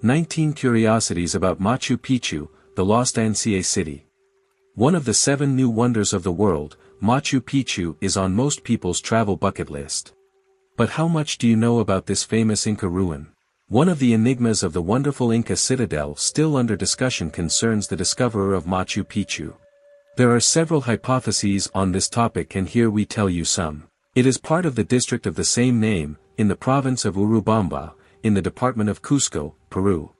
19 Curiosities about Machu Picchu, the lost Inca city. One of the 7 new wonders of the world, Machu Picchu is on most people's travel bucket list. But how much do you know about this famous Inca ruin? One of the enigmas of the wonderful Inca citadel still under discussion concerns the discoverer of Machu Picchu. There are several hypotheses on this topic, and here we tell you some. It is part of the district of the same name, in the province of Urubamba, in the Department of Cusco, Peru.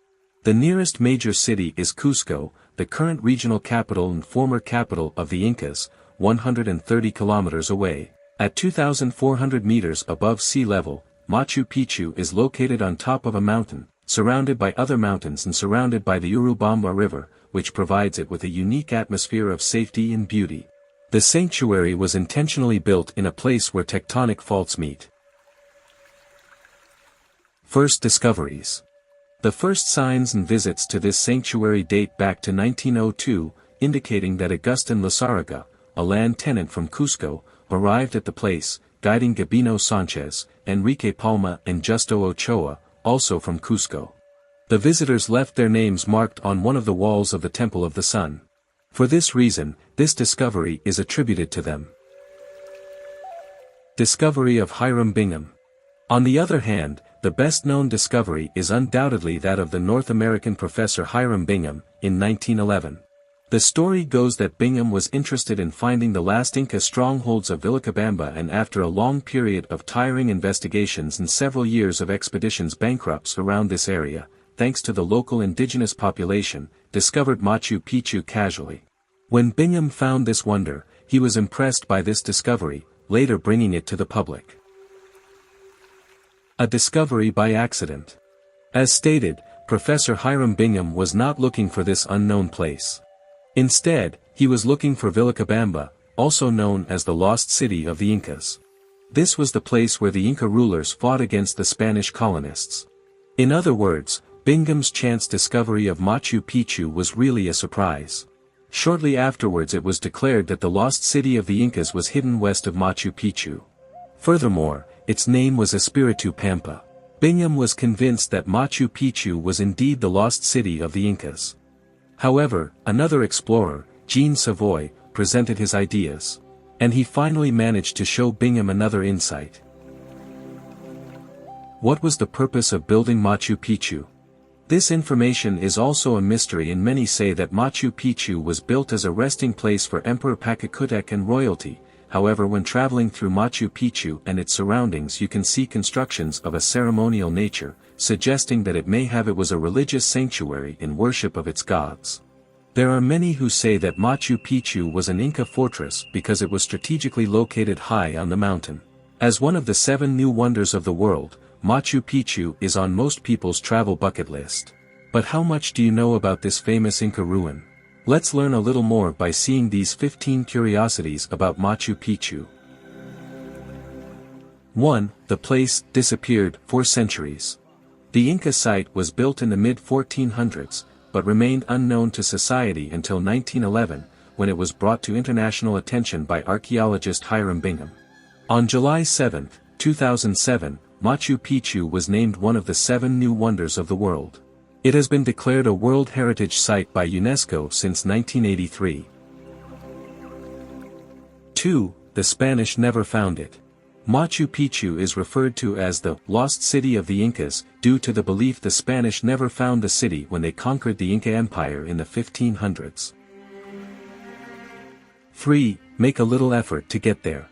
The nearest major city is Cusco, the current regional capital and former capital of the Incas, 130 kilometers away. At 2,400 meters above sea level, Machu Picchu is located on top of a mountain, surrounded by other mountains and surrounded by the Urubamba River, which provides it with a unique atmosphere of safety and beauty. The sanctuary was intentionally built in a place where tectonic faults meet. First discoveries. The first signs and visits to this sanctuary date back to 1902, indicating that Agustin Lizárraga, a land tenant from Cusco, arrived at the place, guiding Gabino Sanchez, Enrique Palma and Justo Ochoa, also from Cusco. The visitors left their names marked on one of the walls of the Temple of the Sun. For this reason, this discovery is attributed to them. Discovery of Hiram Bingham. On the other hand, the best-known discovery is undoubtedly that of the North American professor Hiram Bingham, in 1911. The story goes that Bingham was interested in finding the last Inca strongholds of Vilcabamba, and after a long period of tiring investigations and several years of expeditions bankrupts around this area, thanks to the local indigenous population, discovered Machu Picchu casually. When Bingham found this wonder, he was impressed by this discovery, later bringing it to the public. A discovery by accident. As stated, Professor Hiram Bingham was not looking for this unknown place. Instead, he was looking for Vilcabamba, also known as the lost city of the Incas. This was the place where the Inca rulers fought against the Spanish colonists. In other words, Bingham's chance discovery of Machu Picchu was really a surprise. Shortly afterwards it was declared that the lost city of the Incas was hidden west of Machu Picchu. Furthermore, its name was Espiritu Pampa. Bingham was convinced that Machu Picchu was indeed the lost city of the Incas. However, another explorer, Jean Savoy, presented his ideas. And he finally managed to show Bingham another insight. What was the purpose of building Machu Picchu? This information is also a mystery, and many say that Machu Picchu was built as a resting place for Emperor Pachacutec and royalty. However, when traveling through Machu Picchu and its surroundings, you can see constructions of a ceremonial nature, suggesting that it was a religious sanctuary in worship of its gods. There are many who say that Machu Picchu was an Inca fortress because it was strategically located high on the mountain. As one of the 7 new wonders of the world, Machu Picchu is on most people's travel bucket list. But how much do you know about this famous Inca ruin? Let's learn a little more by seeing these 15 curiosities about Machu Picchu. 1. The place disappeared for centuries. The Inca site was built in the mid-1400s, but remained unknown to society until 1911, when it was brought to international attention by archaeologist Hiram Bingham. On July 7, 2007, Machu Picchu was named one of the 7 new wonders of the world. It has been declared a World Heritage Site by UNESCO since 1983. 2. The Spanish never found it. Machu Picchu is referred to as the lost city of the Incas, due to the belief the Spanish never found the city when they conquered the Inca Empire in the 1500s. 3. Make a little effort to get there.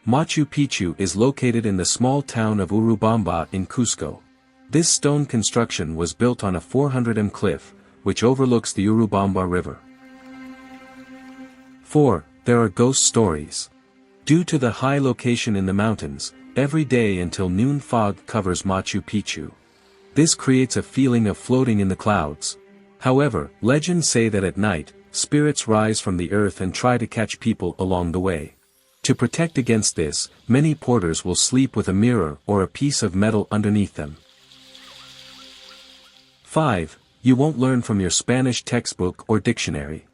Machu Picchu is located in the small town of Urubamba in Cusco. This stone construction was built on a 400 cliff, which overlooks the Urubamba River. 4. There are ghost stories. Due to the high location in the mountains, every day until noon fog covers Machu Picchu. This creates a feeling of floating in the clouds. However, legends say that at night, spirits rise from the earth and try to catch people along the way. To protect against this, many porters will sleep with a mirror or a piece of metal underneath them. 5. You won't learn from your Spanish textbook or dictionary.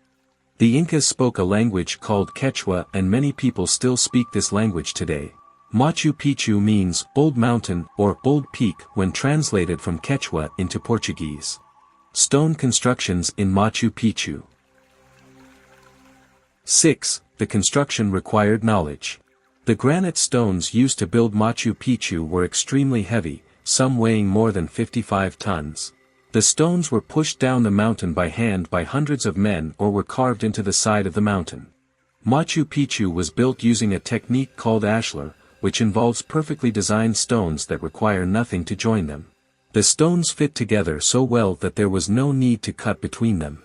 The Incas spoke a language called Quechua, and many people still speak this language today. Machu Picchu means Old Mountain or Old Peak when translated from Quechua into Portuguese. Stone constructions in Machu Picchu. 6. The construction required knowledge. The granite stones used to build Machu Picchu were extremely heavy, some weighing more than 55 tons. The stones were pushed down the mountain by hand by hundreds of men or were carved into the side of the mountain. Machu Picchu was built using a technique called ashlar, which involves perfectly designed stones that require nothing to join them. The stones fit together so well that there was no need to cut between them.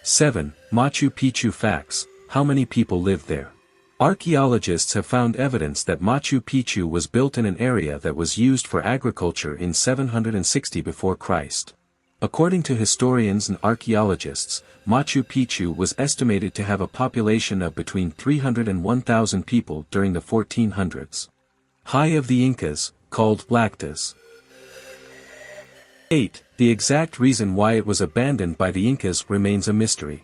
7. Machu Picchu facts. How many people lived there? Archaeologists have found evidence that Machu Picchu was built in an area that was used for agriculture in 760 before Christ. According to historians and archaeologists, Machu Picchu was estimated to have a population of between 300 and 1,000 people during the 1400s. High of the Incas, called Lactas. 8. The exact reason why it was abandoned by the Incas remains a mystery.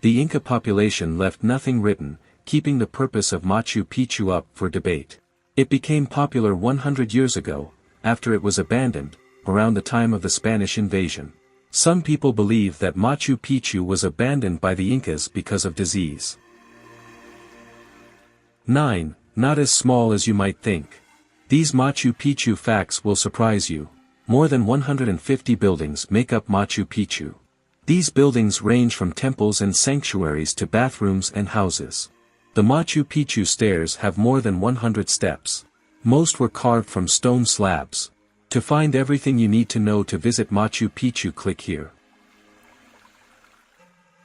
The Inca population left nothing written, keeping the purpose of Machu Picchu up for debate. It became popular 100 years ago, after it was abandoned, around the time of the Spanish invasion. Some people believe that Machu Picchu was abandoned by the Incas because of disease. 9. Not as small as you might think. These Machu Picchu facts will surprise you. More than 150 buildings make up Machu Picchu. These buildings range from temples and sanctuaries to bathrooms and houses. The Machu Picchu stairs have more than 100 steps. Most were carved from stone slabs. To find everything you need to know to visit Machu Picchu, click here.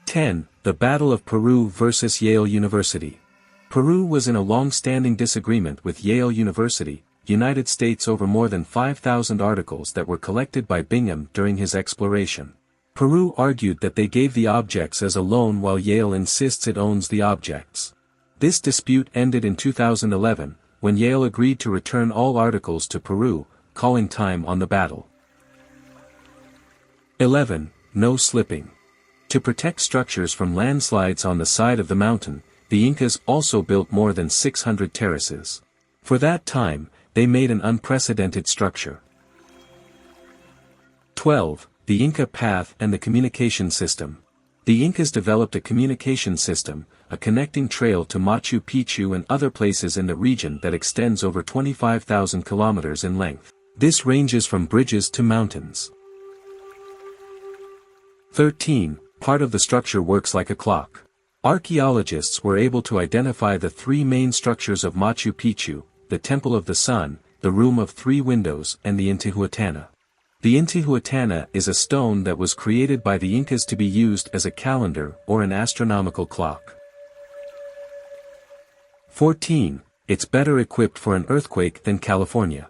10. The Battle of Peru versus Yale University. Peru was in a long-standing disagreement with Yale University, United States over more than 5,000 articles that were collected by Bingham during his exploration. Peru argued that they gave the objects as a loan while Yale insists it owns the objects. This dispute ended in 2011, when Yale agreed to return all articles to Peru, calling time on the battle. 11. No slipping. To protect structures from landslides on the side of the mountain, the Incas also built more than 600 terraces. For that time, they made an unprecedented structure. 12. The Inca Path and the Communication System. The Incas developed a communication system, a connecting trail to Machu Picchu and other places in the region that extends over 25,000 kilometers in length. This ranges from bridges to mountains. 13. Part of the structure works like a clock. Archaeologists were able to identify the three main structures of Machu Picchu: the Temple of the Sun, the Room of Three Windows, and the Intihuatana. The Intihuatana is a stone that was created by the Incas to be used as a calendar or an astronomical clock. 14. It's better equipped for an earthquake than California.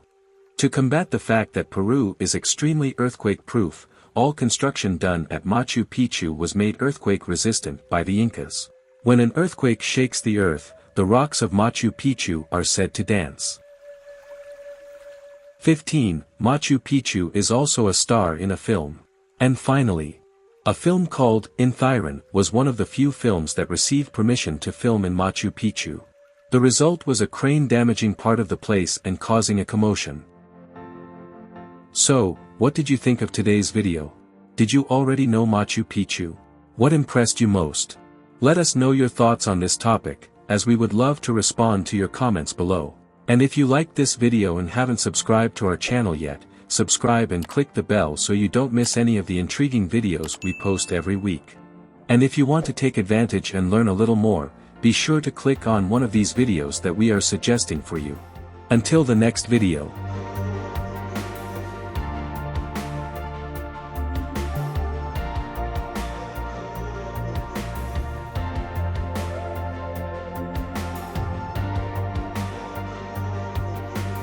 To combat the fact that Peru is extremely earthquake-proof, all construction done at Machu Picchu was made earthquake-resistant by the Incas. When an earthquake shakes the earth, the rocks of Machu Picchu are said to dance. 15. Machu Picchu is also a star in a film. And finally, a film called Inthiran was one of the few films that received permission to film in Machu Picchu. The result was a crane damaging part of the place and causing a commotion. So, what did you think of today's video? Did you already know Machu Picchu? What impressed you most? Let us know your thoughts on this topic, as we would love to respond to your comments below. And if you liked this video and haven't subscribed to our channel yet, subscribe and click the bell so you don't miss any of the intriguing videos we post every week. And if you want to take advantage and learn a little more, be sure to click on one of these videos that we are suggesting for you. Until the next video.